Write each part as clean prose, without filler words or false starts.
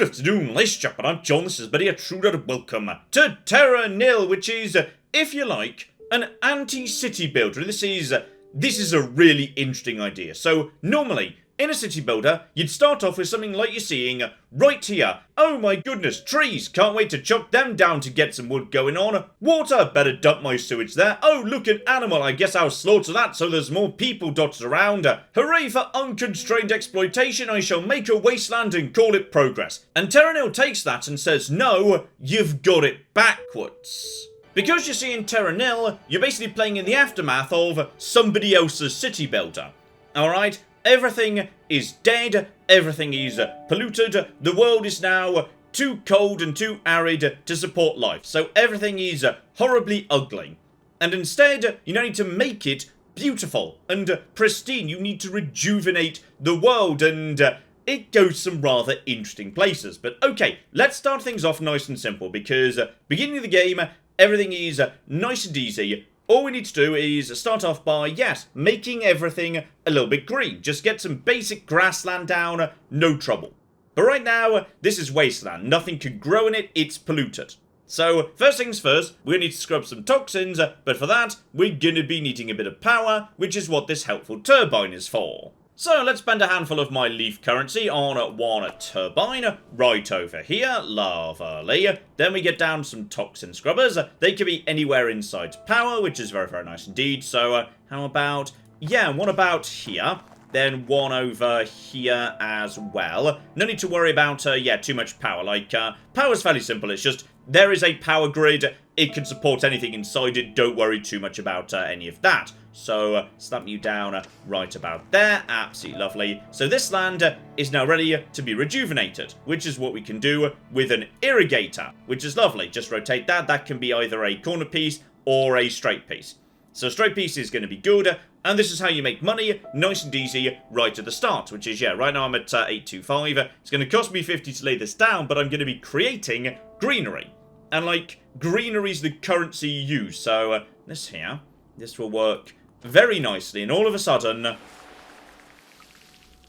Good afternoon, ladies and gentlemen, I'm John, this is Buddy Intruder, welcome to Terra Nil, which is, if you like, an anti-city builder. This is a really interesting idea. So, normally, in a city builder, you'd start off with something like you're seeing right here. Oh my goodness, trees, can't wait to chop them down to get some wood going on. Water, better dump my sewage there. Oh, look, an animal, I guess I'll slaughter that so there's more people dotted around. Hooray for unconstrained exploitation, I shall make a wasteland and call it progress. And Terra Nil takes that and says, no, you've got it backwards. Because you see in Terra Nil, you're basically playing in the aftermath of somebody else's city builder. Alright? Everything is dead, everything is polluted, the world is now too cold and too arid to support life. So everything is horribly ugly. And instead, you now need to make it beautiful and pristine. You need to rejuvenate the world, and it goes some rather interesting places. But okay, let's start things off nice and simple, because beginning of the game, everything is nice and easy. All we need to do is start off by, yes, making everything a little bit green. Just get some basic grassland down, no trouble. But right now, this is wasteland. Nothing can grow in it, it's polluted. So, first things first, we need to scrub some toxins, but for that, we're going to be needing a bit of power, which is what this helpful turbine is for. So let's spend a handful of my leaf currency on one turbine, right over here, lovely. Then we get down some toxin scrubbers. They can be anywhere inside power, which is very, very nice indeed. So how about, yeah, one about here. Then one over here as well. No need to worry about, yeah, too much power. Like, power's fairly simple. It's just, there is a power grid. It can support anything inside it. Don't worry too much about any of that. So, slap you down right about there. Absolutely lovely. So this land is now ready to be rejuvenated, which is what we can do with an irrigator, which is lovely. Just rotate that. That can be either a corner piece or a straight piece. So straight piece is going to be good, and this is how you make money, nice and easy, right at the start, which is, yeah, right now I'm at 825. It's going to cost me 50 to lay this down, but I'm going to be creating greenery. And, like, greenery is the currency you use, so this here, this will work very nicely, and all of a sudden,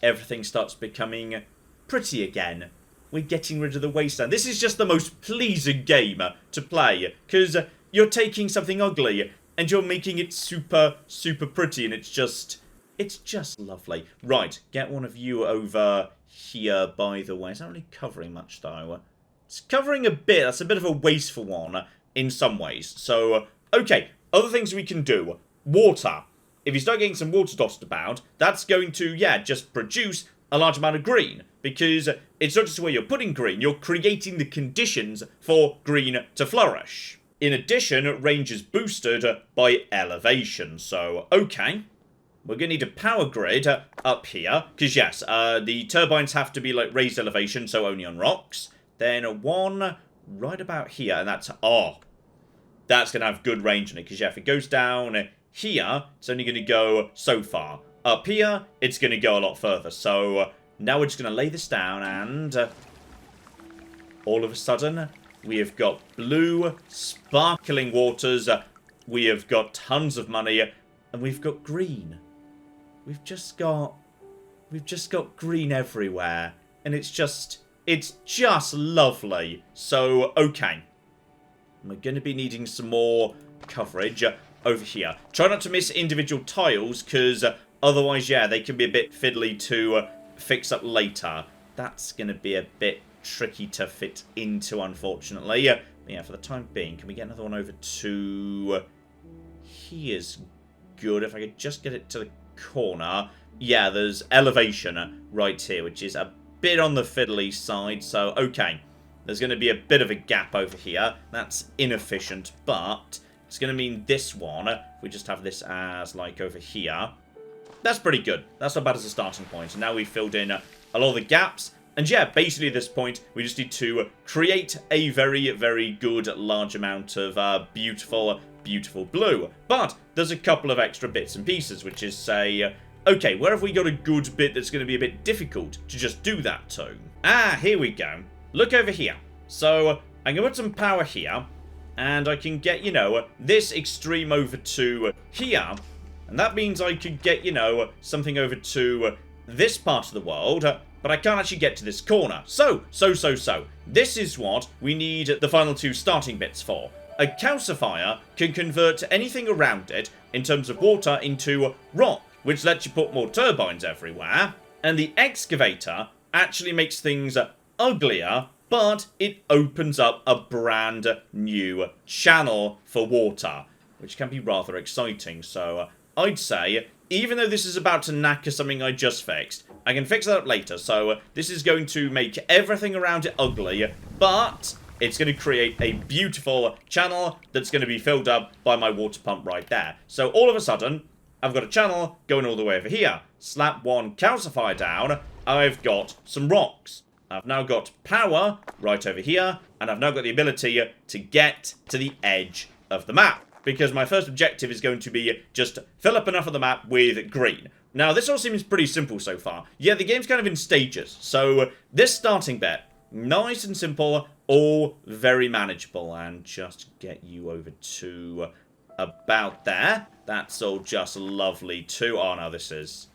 everything starts becoming pretty again. We're getting rid of the wasteland. This is just the most pleasing game to play, because you're taking something ugly and you're making it super, super pretty, and it's just lovely. Right, get one of you over here, by the way. It's not really covering much, though. It's covering a bit. That's a bit of a wasteful one in some ways. So, okay, other things we can do. Water. If you start getting some water dotted about, that's going to, yeah, just produce a large amount of green. Because it's not just where you're putting green, you're creating the conditions for green to flourish. In addition, range is boosted by elevation. So, okay. We're going to need a power grid up here. Because, yes, the turbines have to be, like, raised elevation, so only on rocks. Then one right about here. And that's, oh, that's going to have good range on it. Because, yeah, if it goes down here, it's only going to go so far. Up here, it's going to go a lot further. So, now we're just going to lay this down. And all of a sudden, we have got blue, sparkling waters. We have got tons of money. And we've got green. We've just got green everywhere. And it's just lovely. So, okay. We're going to be needing some more coverage over here. Try not to miss individual tiles, because otherwise, yeah, they can be a bit fiddly to fix up later. That's going to be a bit tricky to fit into, unfortunately. Yeah, for the time being, can we get another one over to here's good. If I could just get it to the corner. Yeah, there's elevation right here, which is a bit on the fiddly side. So, okay, there's going to be a bit of a gap over here. That's inefficient, but it's going to mean this one, if we just have this as, like, over here. That's pretty good. That's not bad as a starting point. And now we've filled in a lot of the gaps. And yeah, basically at this point, we just need to create a very, very good large amount of beautiful, beautiful blue. But there's a couple of extra bits and pieces, which is, say, okay, where have we got a good bit that's going to be a bit difficult to just do that to? Ah, here we go. Look over here. So, I'm going to put some power here, and I can get, you know, this extreme over to here. And that means I could get, you know, something over to this part of the world. but I can't actually get to this corner. So. This is what we need the final two starting bits for. A calcifier can convert anything around it in terms of water into rock, which lets you put more turbines everywhere. And the excavator actually makes things uglier, but it opens up a brand new channel for water, which can be rather exciting. So I'd say, even though this is about to knacker something I just fixed, I can fix that up later. So this is going to make everything around it ugly, but it's going to create a beautiful channel that's going to be filled up by my water pump right there. So all of a sudden, I've got a channel going all the way over here. Slap one calcifier down, I've got some rocks. I've now got power right over here, and I've now got the ability to get to the edge of the map, because my first objective is going to be just fill up enough of the map with green. Now, this all seems pretty simple so far. Yeah, the game's kind of in stages, so this starting bit, nice and simple, all very manageable, and just get you over to about there. That's all just lovely too. Oh no, this is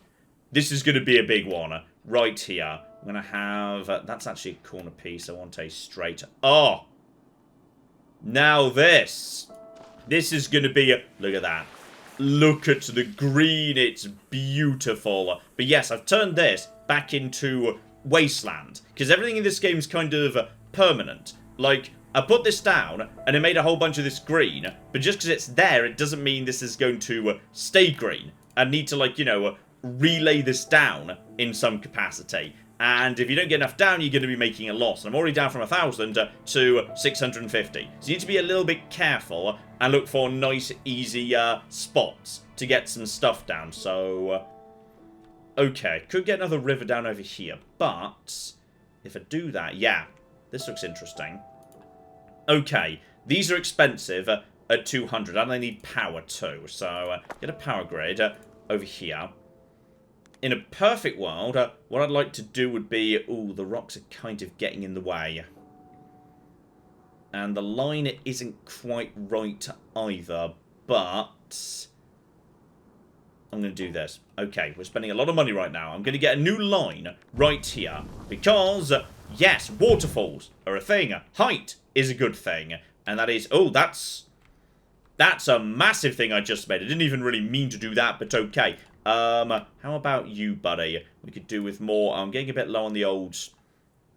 going to be a big one right here. I'm going to have... that's actually a corner piece. I want a straight... Oh! Now this is going to be... Look at that. Look at the green. It's beautiful. But yes, I've turned this back into wasteland, because everything in this game is kind of permanent. Like, I put this down, and it made a whole bunch of this green, but just because it's there, it doesn't mean this is going to stay green. I need to, like, you know, relay this down in some capacity. And if you don't get enough down, you're going to be making a loss. And I'm already down from 1,000 to 650. So you need to be a little bit careful and look for nice, easy spots to get some stuff down. So, okay, could get another river down over here. But if I do that, yeah, this looks interesting. Okay, these are expensive at 200, and they need power too. So get a power grid over here. In a perfect world, what I'd like to do would be... Ooh, the rocks are kind of getting in the way. And the line isn't quite right either, but... I'm going to do this. Okay, we're spending a lot of money right now. I'm going to get a new line right here. Because, yes, waterfalls are a thing. Height is a good thing. And that is... Oh, that's a massive thing I just made. I didn't even really mean to do that, but okay. How about you, buddy? We could do with more. I'm getting a bit low on the old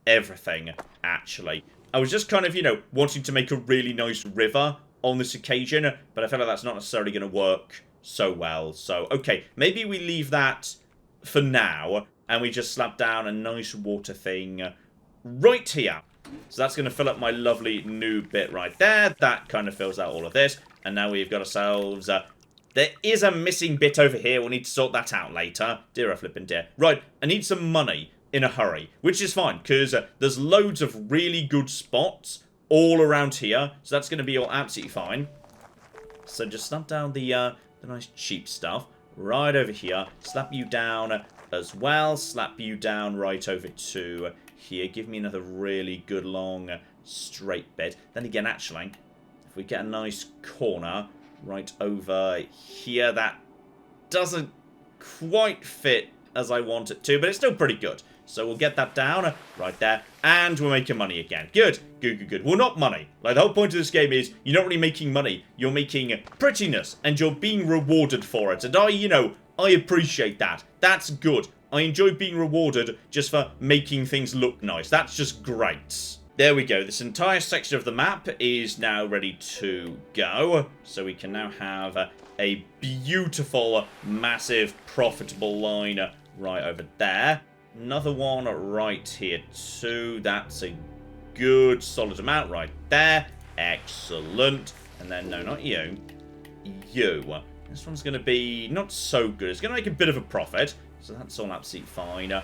everything, actually. I was just kind of, you know, wanting to make a really nice river on this occasion, but I feel like that's not necessarily going to work so well. So, okay, maybe we leave that for now, and we just slap down a nice water thing right here. So that's going to fill up my lovely new bit right there. That kind of fills out all of this. And now we've got ourselves... there is a missing bit over here. We'll need to sort that out later. Dear, flippin' dear. Right, I need some money in a hurry, which is fine, because there's loads of really good spots all around here. So that's going to be all absolutely fine. So just slap down the nice cheap stuff right over here. Slap you down as well. Slap you down right over to here. Give me another really good long straight bit. Then again, actually, if we get a nice corner... right over here. That doesn't quite fit as I want it to, but it's still pretty good. So we'll get that down right there, and we're making money again. Good, good, good, good. Well, not money. Like, the whole point of this game is you're not really making money. You're making prettiness, and you're being rewarded for it. And I appreciate that. That's good. I enjoy being rewarded just for making things look nice. That's just great. There we go. This entire section of the map is now ready to go. So we can now have a beautiful, massive, profitable line right over there. Another one right here too. That's a good, solid amount right there. Excellent. And then, no, not you. You. This one's going to be not so good. It's going to make a bit of a profit. So that's all absolutely fine. And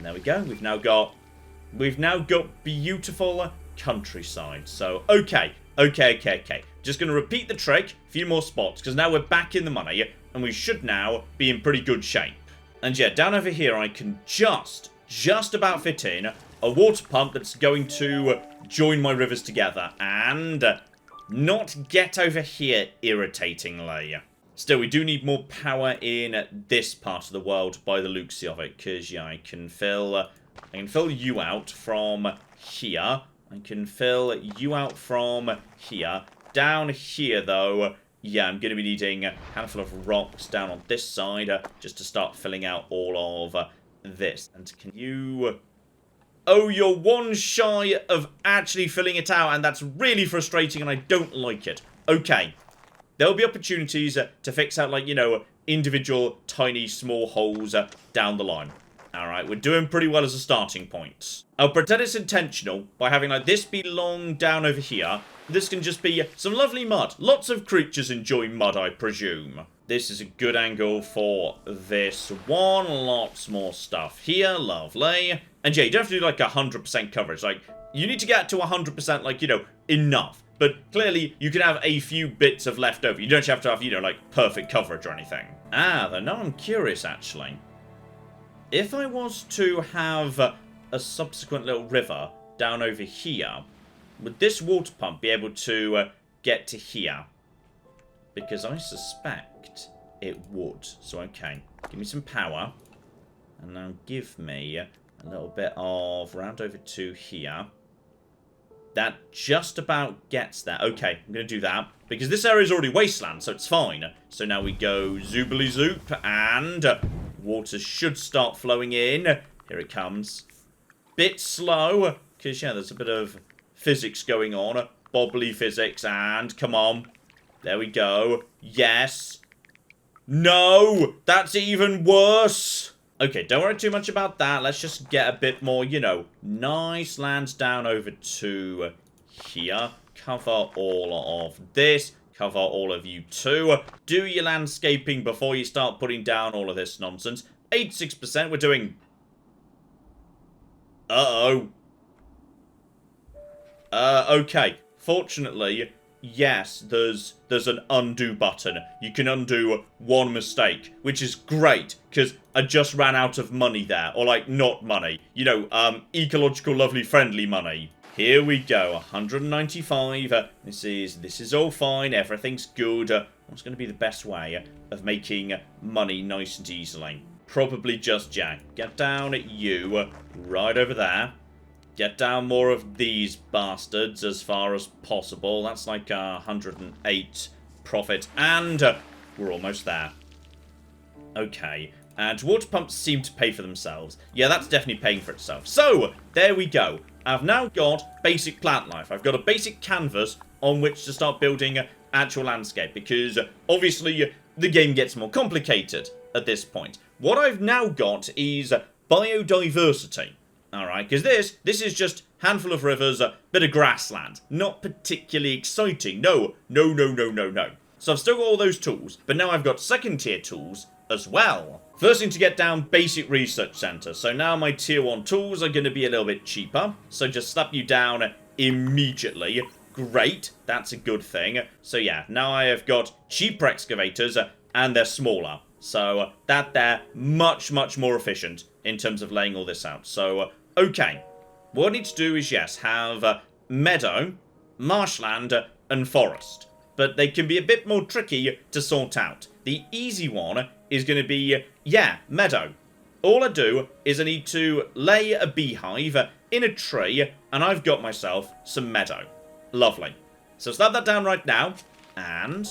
there we go. We've now got beautiful countryside. So, okay. Just going to repeat the trick, a few more spots, because now we're back in the money, and we should now be in pretty good shape. And yeah, down over here I can just about fit in a water pump that's going to join my rivers together, and not get over here irritatingly. Still, we do need more power in this part of the world by the looks of it, because, yeah, I can fill I can fill you out from here. I can fill you out from here. Down here, though, yeah, I'm going to be needing a handful of rocks down on this side just to start filling out all of this. And can you... Oh, you're one shy of actually filling it out, and that's really frustrating, and I don't like it. Okay. There'll be opportunities to fix out, like, you know, individual tiny small holes down the line. Alright, we're doing pretty well as a starting point. I'll pretend it's intentional by having, like, this be long down over here. This can just be some lovely mud. Lots of creatures enjoy mud, I presume. This is a good angle for this one. Lots more stuff here. Lovely. And yeah, you don't have to do, like, 100% coverage. Like, you need to get to 100%, like, you know, enough. But clearly, you can have a few bits of leftover. You don't have to have, you know, like, perfect coverage or anything. Ah, then now I'm curious, actually. If I was to have a subsequent little river down over here, would this water pump be able to get to here? Because I suspect it would. So, okay. Give me some power. And now give me a little bit of round over to here. That just about gets there. Okay, I'm going to do that. Because this area is already wasteland, so it's fine. So now we go zoobly zoop, and water should start flowing in. Here it comes. Bit slow, because, yeah, there's a bit of physics going on. Bobbly physics, and come on. There we go. Yes. No! That's even worse! Okay, don't worry too much about that. Let's just get a bit more, you know, nice lands down over to here. Cover all of this. Cover all of you too. Do your landscaping before you start putting down all of this nonsense. 86%, we're doing... Uh-oh. Okay. Fortunately, yes, there's an undo button. You can undo one mistake, which is great, because I just ran out of money there. Or, like, not money. You know, ecological, lovely, friendly money. Here we go, 195. This is all fine. Everything's good. What's going to be the best way of making money nice and easily? Probably just Jack. Get down at you, right over there. Get down more of these bastards as far as possible. That's like 108 profit. And we're almost there. Okay. And water pumps seem to pay for themselves. Yeah, that's definitely paying for itself. So, there we go. I've now got basic plant life. I've got a basic canvas on which to start building actual landscape. Because, obviously, the game gets more complicated at this point. What I've now got is biodiversity. Alright, because this is just handful of rivers, a bit of grassland. Not particularly exciting. No. So I've still got all those tools, but now I've got second tier tools as well. First thing to get down, basic research center. So now my tier 1 tools are going to be a little bit cheaper. So just slap you down immediately. Great, that's a good thing. So yeah, now I have got cheaper excavators and they're smaller. So they're much more efficient in terms of laying all this out. So, okay. What I need to do is, yes, have meadow, marshland, and forest. But they can be a bit more tricky to sort out. The easy one is going to be, yeah, meadow. All I do is I need to lay a beehive in a tree, and I've got myself some meadow. Lovely. So slap that down right now, and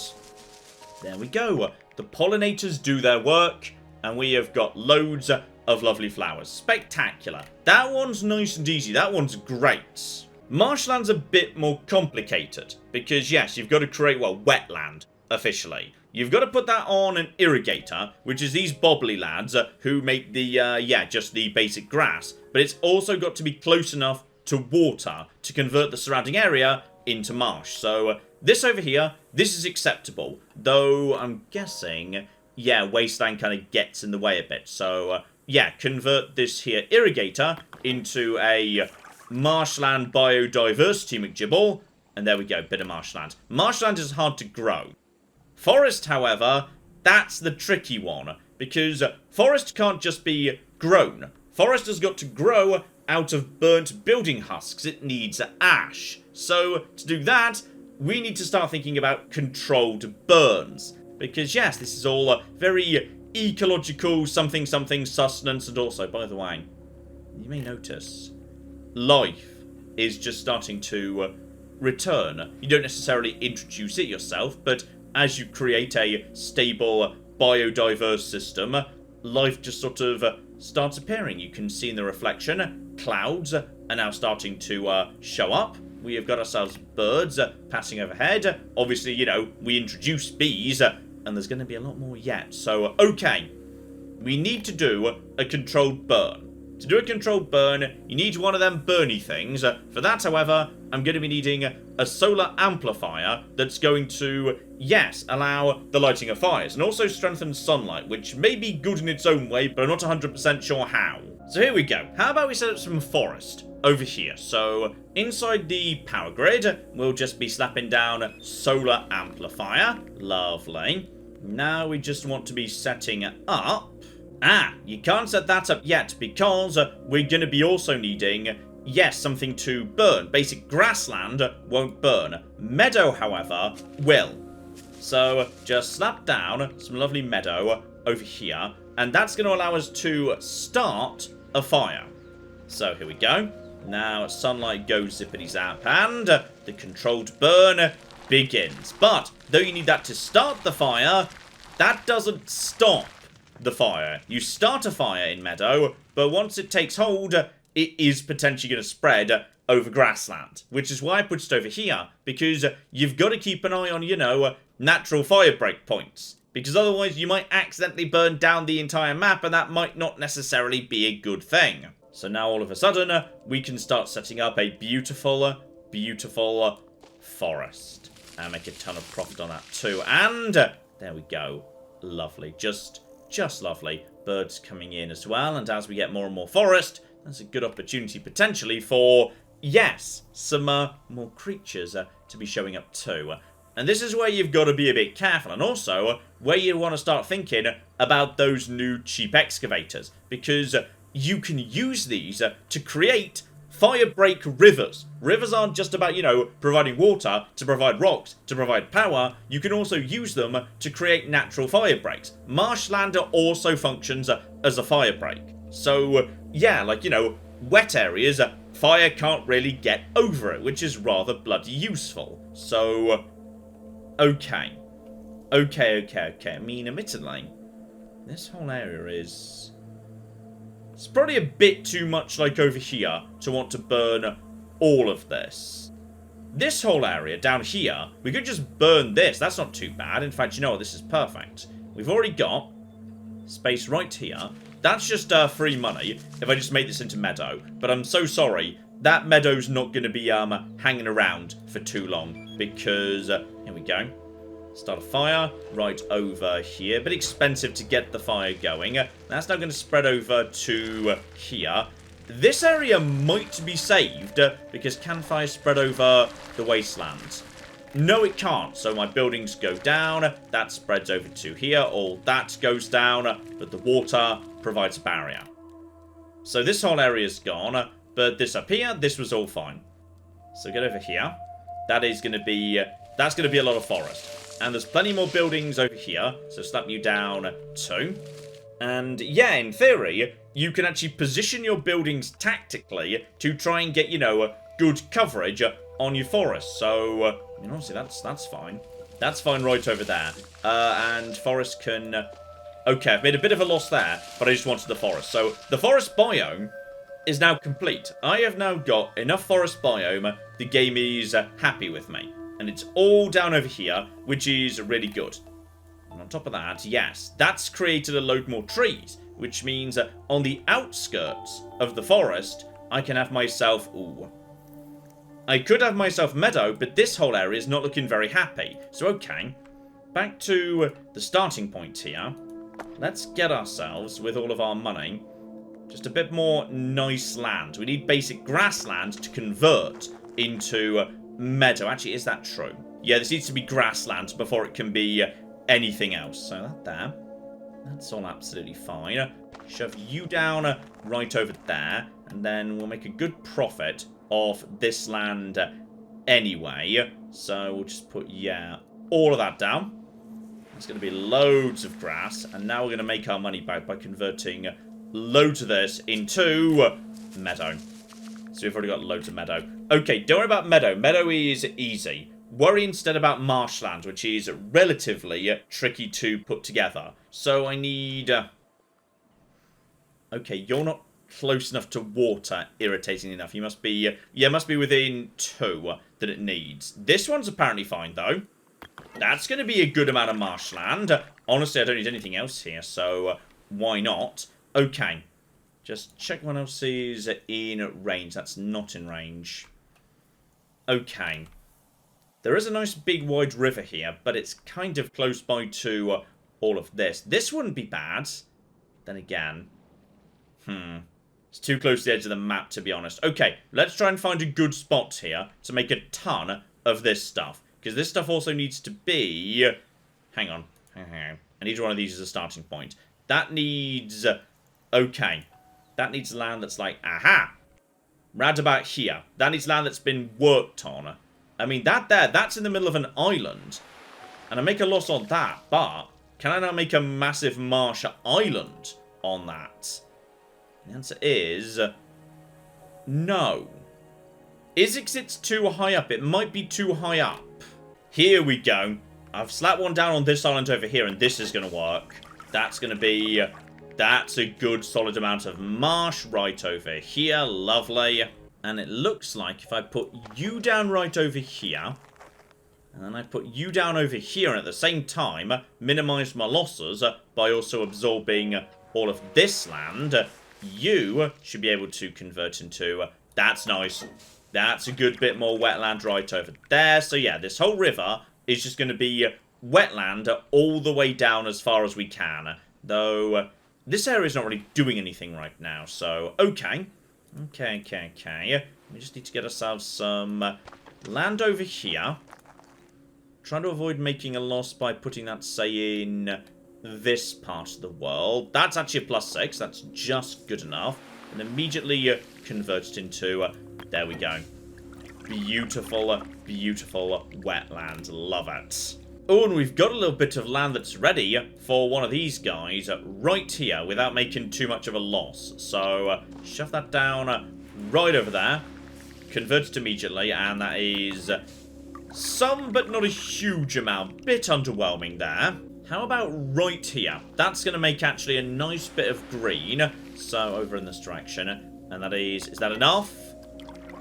there we go. The pollinators do their work, and we have got loads of lovely flowers. Spectacular. That one's nice and easy. That one's great. Marshland's a bit more complicated, because yes, you've got to create, well, wetland, officially. You've got to put that on an irrigator, which is these bobbly lads who make the, just the basic grass. But it's also got to be close enough to water to convert the surrounding area into marsh. So this over here, this is acceptable. Though I'm guessing, yeah, wasteland kind of gets in the way a bit. So, yeah, convert this here irrigator into a marshland biodiversity McGibble. And there we go, bit of marshland. Marshland is hard to grow. Forest, however, that's the tricky one, because forest can't just be grown. Forest has got to grow out of burnt building husks. It needs ash. So, to do that, we need to start thinking about controlled burns. Because, yes, this is all very ecological, something sustenance, and also, by the way, you may notice life is just starting to return. You don't necessarily introduce it yourself, but as you create a stable, biodiverse system, life just sort of starts appearing. You can see in the reflection, clouds are now starting to show up. We have got ourselves birds passing overhead. Obviously, you know, we introduce bees, and there's going to be a lot more yet. So, okay, we need to do a controlled burn. To do a controlled burn, you need one of them burny things. For that, however, I'm going to be needing a solar amplifier that's going to, yes, allow the lighting of fires, and also strengthen sunlight, which may be good in its own way, but I'm not 100% sure how. So here we go. How about we set up some forest over here? So inside the power grid, we'll just be slapping down solar amplifier. Lovely. Now we just want to be setting up. You can't set that up yet because we're going to be also needing, yes, something to burn. Basic grassland won't burn. Meadow, however, will. So just slap down some lovely meadow over here, and that's going to allow us to start a fire. So here we go. Now sunlight goes zippity zap, and the controlled burn begins. But though you need that to start the fire, that doesn't stop the fire. You start a fire in meadow, but once it takes hold, it is potentially going to spread over grassland, which is why I put it over here, because you've got to keep an eye on, you know, natural fire break points, because otherwise you might accidentally burn down the entire map, and that might not necessarily be a good thing. So now all of a sudden, we can start setting up a beautiful, beautiful forest, and make a ton of profit on that too. And there we go. Lovely. Just lovely. Birds coming in as well, and as we get more and more forest, that's a good opportunity potentially for, yes, some more creatures to be showing up too. And this is where you've got to be a bit careful, and also where you want to start thinking about those new cheap excavators, because you can use these to create fire break rivers. Rivers aren't just about, you know, providing water, to provide rocks, to provide power. You can also use them to create natural fire breaks. Marshland also functions as a fire break. So, yeah, like, you know, wet areas, fire can't really get over it, which is rather bloody useful. So, okay. I mean, admittedly, this whole area is... it's probably a bit too much like over here to want to burn all of this. This whole area down here, we could just burn this. That's not too bad. In fact, you know what? This is perfect. We've already got space right here. That's just free money if I just make this into meadow. But I'm so sorry. That meadow's not going to be hanging around for too long because, here we go. Start a fire right over here. Bit expensive to get the fire going. That's now going to spread over to here. This area might be saved because can fire spread over the wastelands? No, it can't. So my buildings go down. That spreads over to here. All that goes down. But the water provides a barrier. So this whole area's gone. But this up here, this was all fine. So get over here. That is going to be... that's going to be a lot of forest. And there's plenty more buildings over here, so slap you down too. And yeah, in theory, you can actually position your buildings tactically to try and get, you know, good coverage on your forest. So, I mean, honestly, that's fine. That's fine right over there. And forest can... okay, I've made a bit of a loss there, but I just wanted the forest. So, the forest biome is now complete. I have now got enough forest biome. The game is happy with me. And it's all down over here, which is really good. And on top of that, yes, that's created a load more trees, which means on the outskirts of the forest, I can have myself... ooh. I could have myself meadow, but this whole area is not looking very happy. So, okay, back to the starting point here. Let's get ourselves, with all of our money, just a bit more nice land. We need basic grassland to convert into... meadow. Actually, is that true? Yeah, this needs to be grassland before it can be anything else. So that there. That's all absolutely fine. Shove you down right over there. And then we'll make a good profit of this land anyway. So we'll just put, yeah, all of that down. It's going to be loads of grass. And now we're going to make our money back by converting loads of this into meadow. So we've already got loads of meadow. Okay, don't worry about meadow. Meadow is easy. Worry instead about marshland, which is relatively tricky to put together. So I need... Okay, you're not close enough to water, irritating enough. You must be... yeah, must be within 2 that it needs. This one's apparently fine, though. That's going to be a good amount of marshland. Honestly, I don't need anything else here, so why not? Okay. Just check what else is in range. That's not in range. Okay. There is a nice big wide river here, but it's kind of close by to all of this. This wouldn't be bad. Then again. It's too close to the edge of the map, to be honest. Okay, let's try and find a good spot here to make a ton of this stuff. Because this stuff also needs to be... Hang on. I need one of these as a starting point. That needs... Okay. That needs land that's like... Aha! Round about here. That needs land that's been worked on. I mean, that's in the middle of an island. And I make a loss on that, but can I now make a massive marsh island on that? The answer is... no. Is it 'cause it's too high up? It might be too high up. Here we go. I've slapped one down on this island over here, and this is going to work. That's going to be... that's a good solid amount of marsh right over here. Lovely. And it looks like if I put you down right over here, and then I put you down over here, and at the same time minimize my losses by also absorbing all of this land, you should be able to convert into... that's nice. That's a good bit more wetland right over there. So yeah, this whole river is just going to be wetland all the way down as far as we can. Though, this area is not really doing anything right now, so okay. Okay. We just need to get ourselves some land over here. Trying to avoid making a loss by putting that, say, in this part of the world. That's actually a +6. That's just good enough. And immediately convert it into... there we go. Beautiful, beautiful wetland. Love it. Oh, and we've got a little bit of land that's ready for one of these guys right here without making too much of a loss. So, shove that down right over there. Convert it immediately, and that is some, but not a huge amount. Bit underwhelming there. How about right here? That's going to make actually a nice bit of green. So, over in this direction. And that is that enough?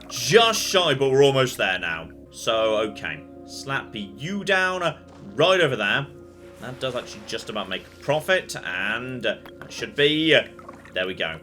Just shy, but we're almost there now. So, okay. Slap you down right over there. That does actually just about make a profit. And that should be... there we go.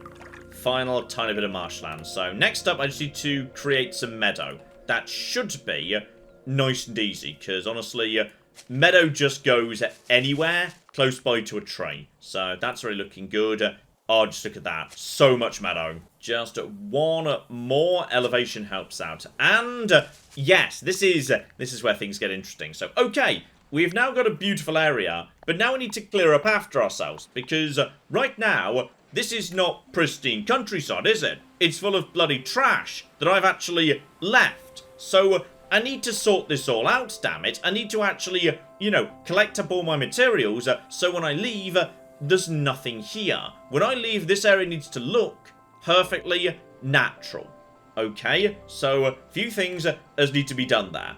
Final tiny bit of marshland. So, next up, I just need to create some meadow. That should be nice and easy. Because, honestly, meadow just goes anywhere close by to a tree. So, that's really looking good. Oh, just look at that. So much meadow. Just one more elevation helps out. And, yes, this is where things get interesting. So, okay, we've now got a beautiful area, but now we need to clear up after ourselves. Because right now, this is not pristine countryside, is it? It's full of bloody trash that I've actually left. So, I need to sort this all out, damn it. I need to actually, you know, collect up all my materials, so when I leave... there's nothing here. When I leave, this area needs to look perfectly natural. Okay, so a few things as need to be done there.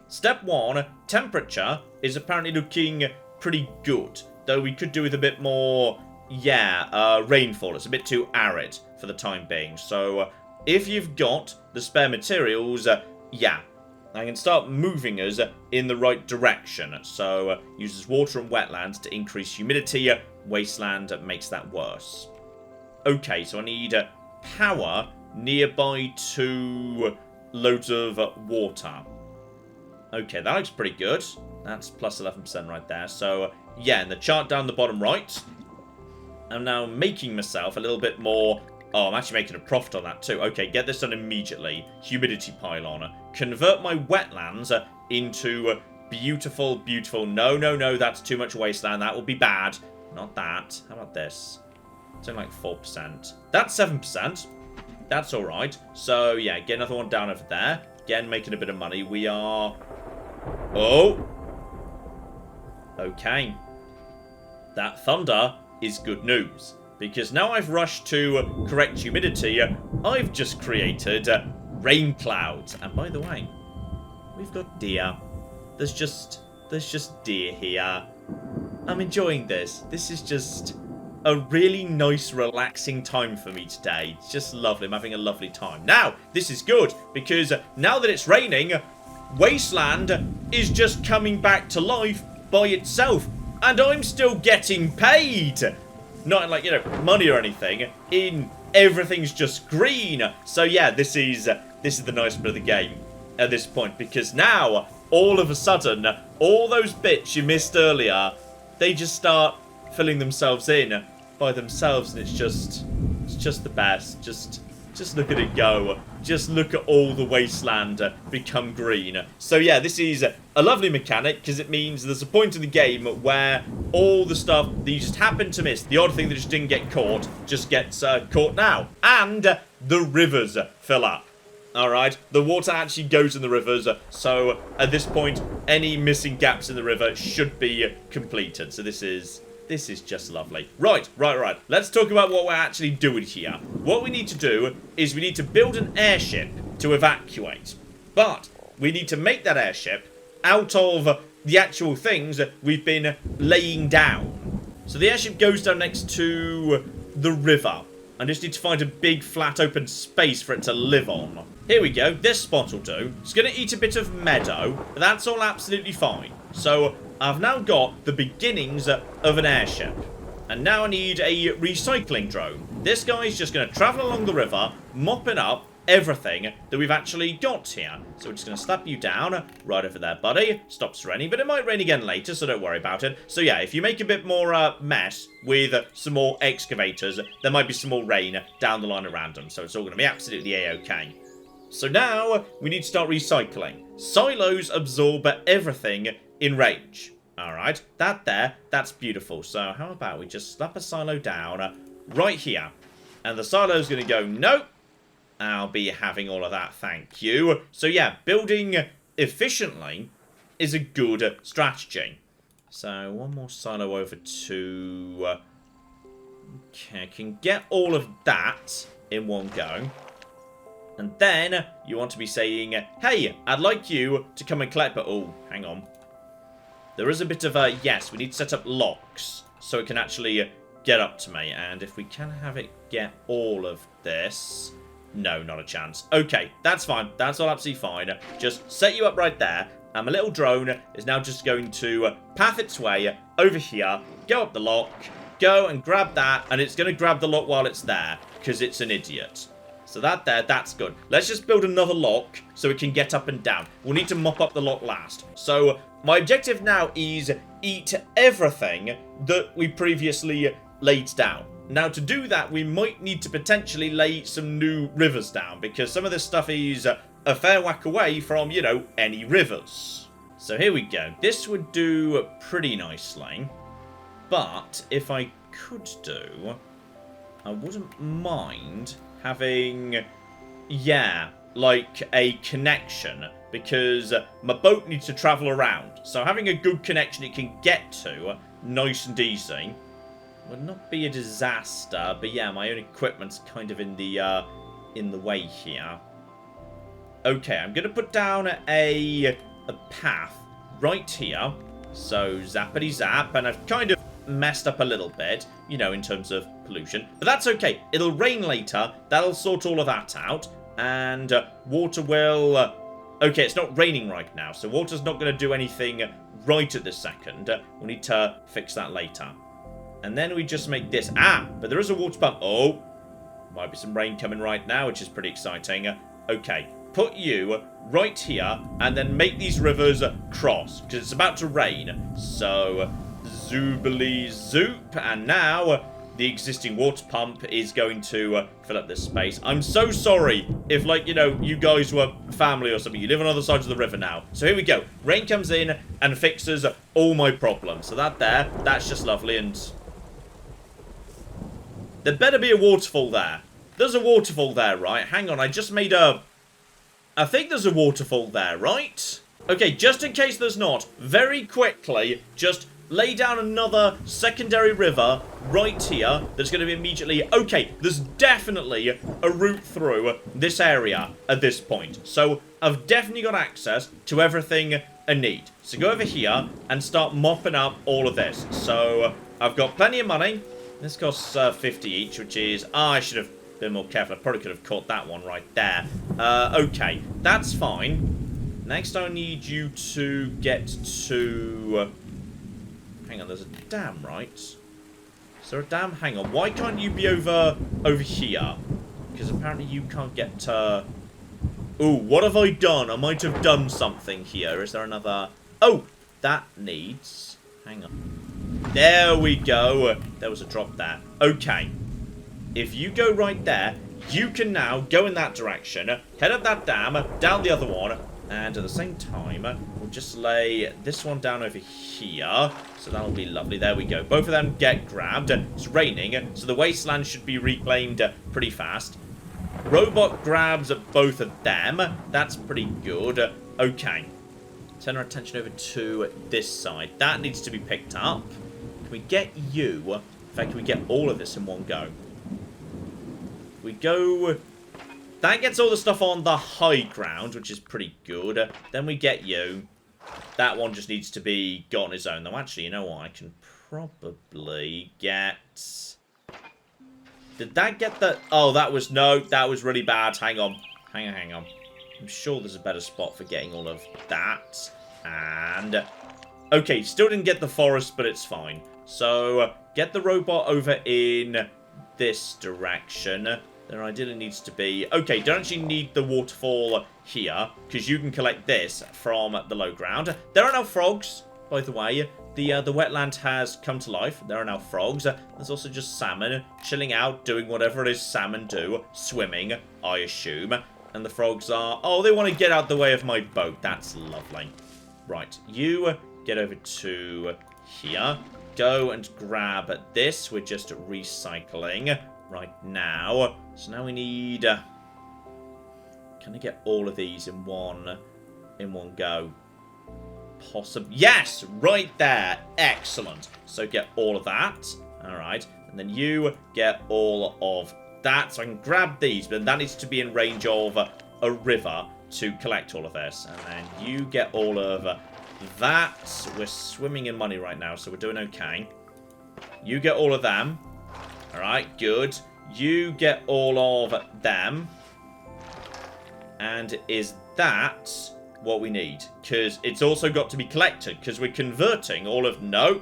Step 1, temperature is apparently looking pretty good. Though we could do with a bit more, rainfall. It's a bit too arid for the time being. So if you've got the spare materials, I can start moving us in the right direction. So, uses water and wetlands to increase humidity. Wasteland makes that worse. Okay, so I need power nearby to loads of water. Okay, that looks pretty good. That's plus 11% right there. So, yeah, in the chart down the bottom right, I'm now making myself a little bit more... oh, I'm actually making a profit on that too. Okay, get this done immediately. Humidity pylon. Convert my wetlands into beautiful, beautiful... No, that's too much wasteland. That will be bad. Not that. How about this? It's only like 4%. That's 7%. That's alright. So, yeah, get another one down over there. Again, making a bit of money. We are... oh! Okay. That thunder is good news. because now I've rushed to correct humidity, I've just created rain clouds. And by the way, we've got deer. There's just deer here. I'm enjoying this. This is just a really nice, relaxing time for me today. It's just lovely. I'm having a lovely time. Now, this is good, because now that it's raining, Wasteland is just coming back to life by itself. And I'm still getting paid. Not in, like, you know, money or anything. Everything's just green. So yeah, this is the nice bit of the game at this point, because now, all of a sudden, all those bits you missed earlier, they just start filling themselves in by themselves, and it's just the best. Just look at it go. Just look at all the wasteland become green. So yeah, this is a lovely mechanic, because it means there's a point in the game where all the stuff that you just happen to miss, the odd thing that just didn't get caught, just gets caught now. And the rivers fill up. Alright, the water actually goes in the rivers, so at this point, any missing gaps in the river should be completed. So this is just lovely. Right. Let's talk about what we're actually doing here. What we need to do is we need to build an airship to evacuate. But we need to make that airship out of the actual things that we've been laying down. So the airship goes down next to the river. I just need to find a big, flat, open space for it to live on. Here we go. This spot will do. It's going to eat a bit of meadow, but that's all absolutely fine. So I've now got the beginnings of an airship. And now I need a recycling drone. This guy's just going to travel along the river, mopping up everything that we've actually got here. So we're just going to slap you down right over there, buddy. Stops raining, but it might rain again later, so don't worry about it. So yeah, if you make a bit more mess with some more excavators, there might be some more rain down the line at random. So it's all going to be absolutely A-okay. So now we need to start recycling. Silos absorb everything in range. Alright, that's beautiful. So how about we just slap a silo down right here. And the silo's going to go, nope, I'll be having all of that, thank you. So yeah, building efficiently is a good strategy. So one more silo over to... okay, I can get all of that in one go. And then you want to be saying, hey, I'd like you to come and collect... but oh, hang on. There is a bit of a... yes, we need to set up locks so it can actually get up to me. And if we can have it get all of this... no, not a chance. Okay, that's fine. That's all absolutely fine. Just set you up right there. And my little drone is now just going to path its way over here, go up the lock, go and grab that, and it's going to grab the lock while it's there, because it's an idiot. So that's good. Let's just build another lock so it can get up and down. We'll need to mop up the lock last. So my objective now is eat everything that we previously laid down. Now, to do that, we might need to potentially lay some new rivers down, because some of this stuff is a fair whack away from, you know, any rivers. So here we go. This would do pretty nicely. But if I could do, I wouldn't mind having, yeah, like a connection, because my boat needs to travel around. So having a good connection it can get to, nice and easy, would not be a disaster. But yeah, my own equipment's kind of in the way here. Okay, I'm gonna put down a path right here. So zappity zap, and I've kind of messed up a little bit, you know, in terms of pollution. But that's okay. It'll rain later. That'll sort all of that out. And water will... okay, it's not raining right now, so water's not going to do anything right at this second. We'll need to fix that later. And then we just make this... ah, but there is a water pump. Oh, might be some rain coming right now, which is pretty exciting. Okay, put you right here, and then make these rivers cross, because it's about to rain. So... zoobly zoop, and now the existing water pump is going to fill up this space. I'm so sorry if, like, you know, you guys were family or something. You live on other sides of the river now. So here we go. Rain comes in and fixes all my problems. So that's just lovely. And there better be a waterfall there. There's a waterfall there, right? Hang on, I just made a... I think there's a waterfall there, right? Okay, just in case there's not, very quickly, just lay down another secondary river right here that's going to be immediately... Okay, there's definitely a route through this area at this point. So I've definitely got access to everything I need. So go over here and start mopping up all of this. So I've got plenty of money. This costs 50 each, which is... I should have been more careful. I probably could have caught that one right there. Okay, that's fine. Next, I need you to get to... hang on, there's a dam, right? Is there a dam? Hang on, why can't you be over here? Because apparently you can't get to... Ooh, what have I done? I might have done something here. Is there another... Oh, that needs... Hang on. There we go. There was a drop there. Okay. If you go right there, you can now go in that direction, head up that dam, down the other one, and at the same time, we'll just lay this one down over here. So that'll be lovely. There we go. Both of them get grabbed. It's raining, so the wasteland should be reclaimed pretty fast. Robot grabs both of them. That's pretty good. Okay. Turn our attention over to this side. That needs to be picked up. Can we get you? In fact, can we get all of this in one go? We go... That gets all the stuff on the high ground, which is pretty good. Then we get you. That one just needs to be got on its own. Though, actually, you know what? I can probably get... Did that get the... Oh, that was... No, that was really bad. Hang on. Hang on. I'm sure there's a better spot for getting all of that. And... Okay, still didn't get the forest, but it's fine. So, get the robot over in this direction. There ideally needs to be... Okay, don't actually need the waterfall here, because you can collect this from the low ground. There are now frogs, by the way. The wetland has come to life. There are now frogs. There's also just salmon chilling out, doing whatever it is salmon do. Swimming, I assume. And the frogs are... Oh, they want to get out the way of my boat. That's lovely. Right, you get over to here. Go and grab this. We're just recycling right now. So now we need... Can I get all of these in one go? Possibly. Yes! Right there. Excellent. So get all of that. Alright. And then you get all of that. So I can grab these, but that needs to be in range of a river to collect all of this. And then you get all of that. We're swimming in money right now, so we're doing okay. You get all of them. Alright, good. You get all of them. And is that what we need? Because it's also got to be collected, because we're converting all of... No.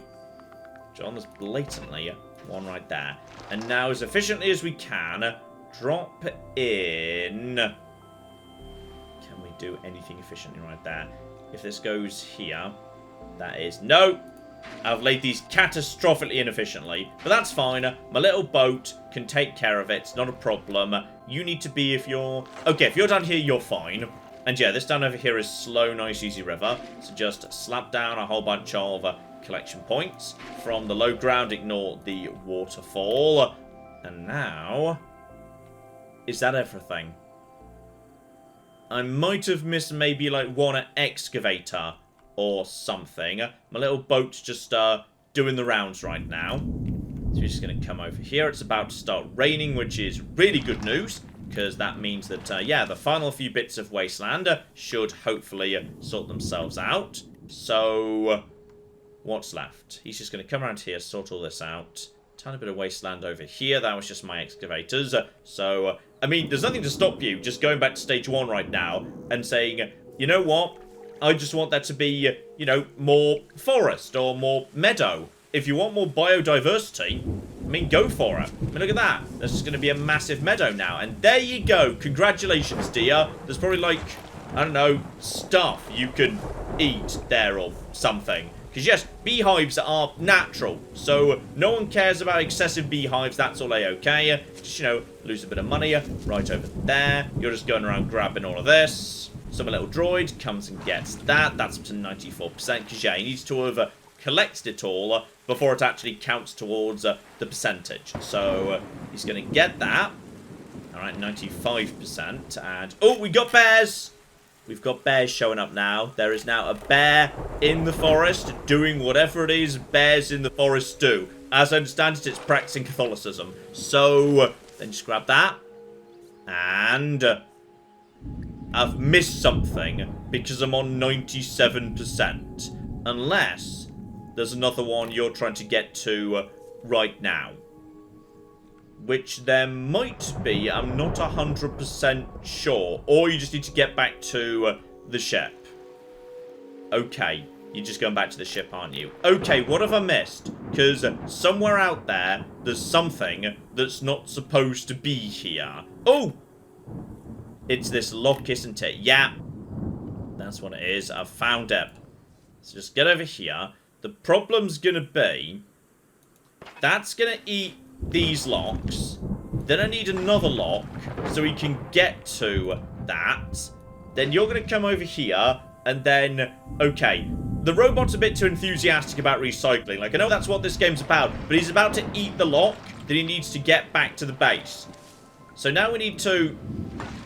John, there's blatantly one right there. And now, as efficiently as we can, drop in... Can we do anything efficiently right there? If this goes here, that is... No! I've laid these catastrophically inefficiently, but that's fine. My little boat can take care of it. It's not a problem. You need to be if you're... Okay, if you're down here, you're fine. And yeah, this down over here is slow, nice, easy river. So just slap down a whole bunch of collection points from the low ground. Ignore the waterfall. And now... Is that everything? I might have missed maybe like one excavator or something. My little boat's just doing the rounds right now. So we're just going to come over here. It's about to start raining, which is really good news, because that means that, yeah, the final few bits of wasteland should hopefully sort themselves out. So, what's left? He's just going to come around here, sort all this out. Tiny bit of wasteland over here. That was just my excavators. So, I mean, there's nothing to stop you just going back to stage 1 right now and saying, you know what? I just want that to be, you know, more forest or more meadow. If you want more biodiversity, I mean, go for it. I mean, look at that. There's just going to be a massive meadow now. And there you go. Congratulations, dear. There's probably like, I don't know, stuff you can eat there or something. Because, yes, beehives are natural. So no one cares about excessive beehives. That's all A-okay. Just, you know, lose a bit of money right over there. You're just going around grabbing all of this. Some little droid comes and gets that. That's up to 94%. Because, yeah, he needs to have collected it all before it actually counts towards the percentage. So he's going to get that. All right, 95%. And, oh, we got bears. We've got bears showing up now. There is now a bear in the forest doing whatever it is bears in the forest do. As I understand it, it's practicing Catholicism. So, then just grab that. And I've missed something because I'm on 97%. Unless there's another one you're trying to get to right now. Which there might be, I'm not 100% sure. Or you just need to get back to the ship. Okay, you're just going back to the ship, aren't you? Okay, what have I missed? Because somewhere out there, there's something that's not supposed to be here. Oh! It's this lock, isn't it? Yeah. That's what it is. I've found it. So just get over here. The problem's going to be... That's going to eat these locks. Then I need another lock so we can get to that. Then you're going to come over here. And then... Okay. The robot's a bit too enthusiastic about recycling. Like, I know that's what this game's about. But he's about to eat the lock that he needs to get back to the base. So now we need to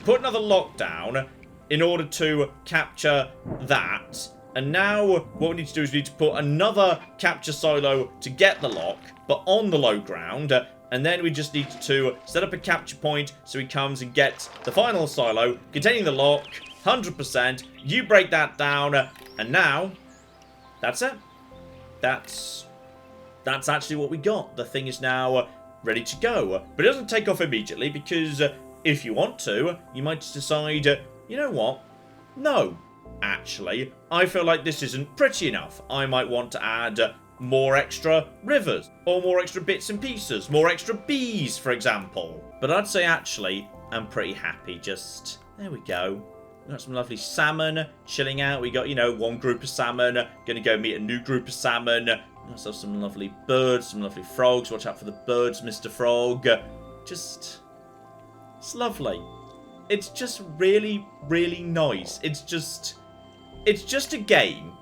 put another lock down in order to capture that. And now what we need to do is we need to put another capture silo to get the lock, but on the low ground. And then we just need to set up a capture point so he comes and gets the final silo containing the lock, 100%. You break that down, and now that's it. That's actually what we got. The thing is now ready to go. But it doesn't take off immediately because if you want to, you might just decide, you know what? No, actually, I feel like this isn't pretty enough. I might want to add more extra rivers or more extra bits and pieces, more extra bees, for example. But I'd say actually, I'm pretty happy. Just, there we go. We got some lovely salmon chilling out. We got, you know, one group of salmon. Gonna go meet a new group of salmon. Also some lovely birds, some lovely frogs. Watch out for the birds, Mr. Frog. Just, it's lovely. It's just really, really nice. It's just a game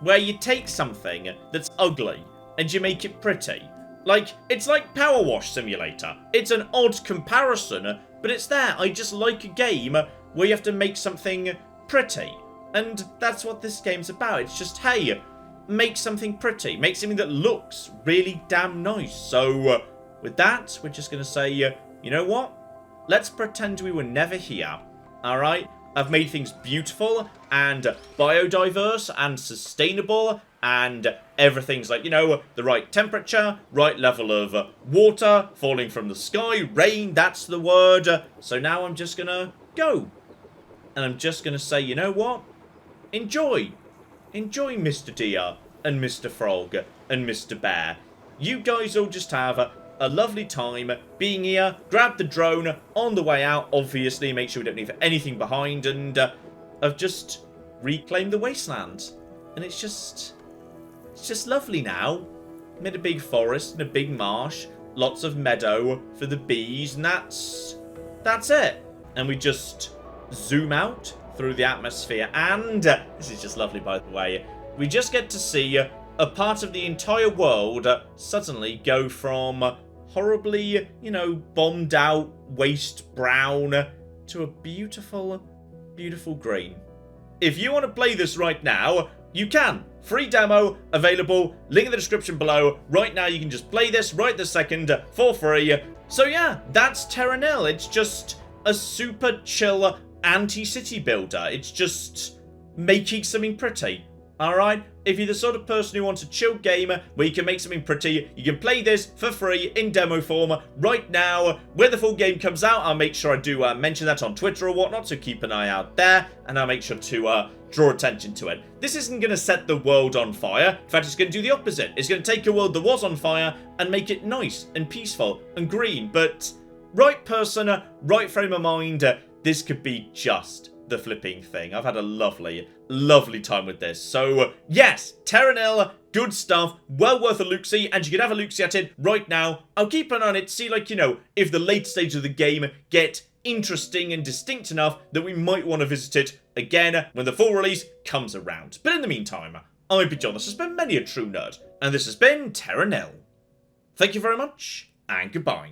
where you take something that's ugly and you make it pretty. Like, it's like Power Wash Simulator. It's an odd comparison, but it's there. I just like a game where you have to make something pretty. And that's what this game's about. It's just, hey, make something pretty. Make something that looks really damn nice. So, with that, we're just going to say, you know what? Let's pretend we were never here. Alright? I've made things beautiful and biodiverse and sustainable and everything's like, you know, the right temperature, right level of water falling from the sky, rain, that's the word. So now I'm just gonna go. And I'm just gonna say, you know what? Enjoy. Enjoy, Mr. Deer and Mr. Frog and Mr. Bear. You guys all just have a lovely time being here. Grab the drone on the way out, obviously. Make sure we don't leave anything behind. And I've just reclaimed the wasteland. And it's just lovely now. Made a big forest and a big marsh. Lots of meadow for the bees. And that's it. And we just zoom out through the atmosphere. And this is just lovely, by the way. We just get to see a part of the entire world suddenly go from horribly, you know, bombed out, waste brown to a beautiful, beautiful green. If you want to play this right now, you can. Free demo available, link in the description below. Right now you can just play this right this second for free. So yeah, that's Terra Nil. It's just a super chill anti-city builder. It's just making something pretty. Alright, if you're the sort of person who wants a chill game where you can make something pretty, you can play this for free in demo form right now. When the full game comes out, I'll make sure I do mention that on Twitter or whatnot, so keep an eye out there, and I'll make sure to draw attention to it. This isn't going to set the world on fire. In fact, it's going to do the opposite. It's going to take a world that was on fire and make it nice and peaceful and green. But right person, right frame of mind, this could be just the flipping thing. I've had a lovely, lovely time with this. So, yes, Terra Nil, good stuff, well worth a look-see, and you can have a look-see at it right now. I'll keep an eye on it, see, like, you know, if the late stages of the game get interesting and distinct enough that we might want to visit it again when the full release comes around. But in the meantime, I've been John, this has been Many a True Nerd, and this has been Terra Nil. Thank you very much, and goodbye.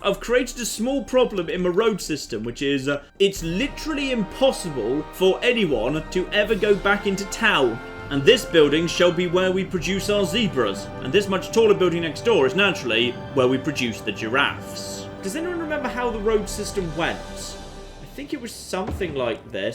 I've created a small problem in my road system, which is it's literally impossible for anyone to ever go back into town. And this building shall be where we produce our zebras. And this much taller building next door is naturally where we produce the giraffes. Does anyone remember how the road system went? I think it was something like this.